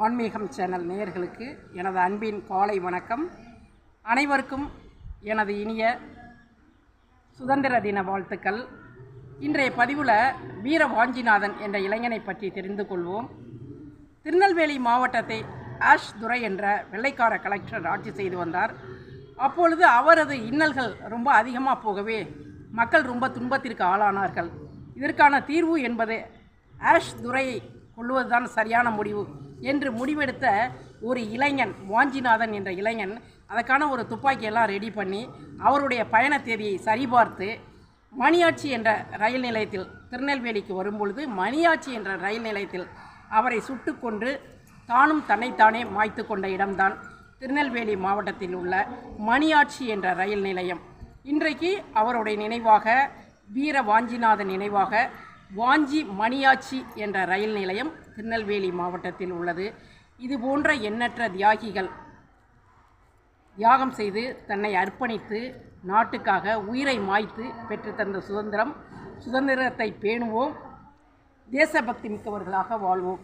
ஆன்மீகம் சேனல் நேயர்களுக்கு எனது அன்பின் காலை வணக்கம். அனைவருக்கும் எனது இனிய சுதந்திர தின வாழ்த்துக்கள். இன்றைய பதிவில் வீர வாஞ்சிநாதன் என்ற இளைஞனை பற்றி தெரிந்து கொள்வோம். திருநெல்வேலி மாவட்டத்தை ஆஷ் துரை என்ற வெள்ளைக்கார கலெக்டர் ஆட்சி செய்து வந்தார். அப்பொழுது அவரது இன்னல்கள் ரொம்ப அதிகமாக போகவே மக்கள் ரொம்ப துன்பத்திற்கு ஆளானார்கள். இதற்கான தீர்வு என்பது ஆஷ் துரையை கொள்வதுதான் சரியான முடிவு என்று முடிவெடுத்த ஒரு இளைஞன், வாஞ்சிநாதன் என்ற இளைஞன், அதற்கான ஒரு துப்பாக்கியெல்லாம் ரெடி பண்ணி அவருடைய பயண தேதியை சரிபார்த்து மணியாச்சி என்ற ரயில் நிலையத்தில் திருநெல்வேலிக்கு வரும்பொழுது மணியாச்சி என்ற ரயில் நிலையத்தில் அவரை சுட்டு கொண்டு தானும் தன்னைத்தானே மாய்த்து கொண்ட இடம்தான் திருநெல்வேலி மாவட்டத்தில் உள்ள மணியாச்சி என்ற ரயில் நிலையம். இன்றைக்கு அவருடைய நினைவாக, வீர வாஞ்சிநாதன் நினைவாக வாஞ்சி மணியாச்சி என்ற ரயில் நிலையம் திருநெல்வேலி மாவட்டத்தில் உள்ளது. இது போன்ற எண்ணற்ற தியாகிகள் தியாகம் செய்து தன்னை அர்ப்பணித்து நாட்டுக்காக உயிரை மாய்த்து பெற்றுத்தந்த சுதந்திரத்தை பேணுவோம், தேசபக்தி மிக்கவர்களாக வாழ்வோம்.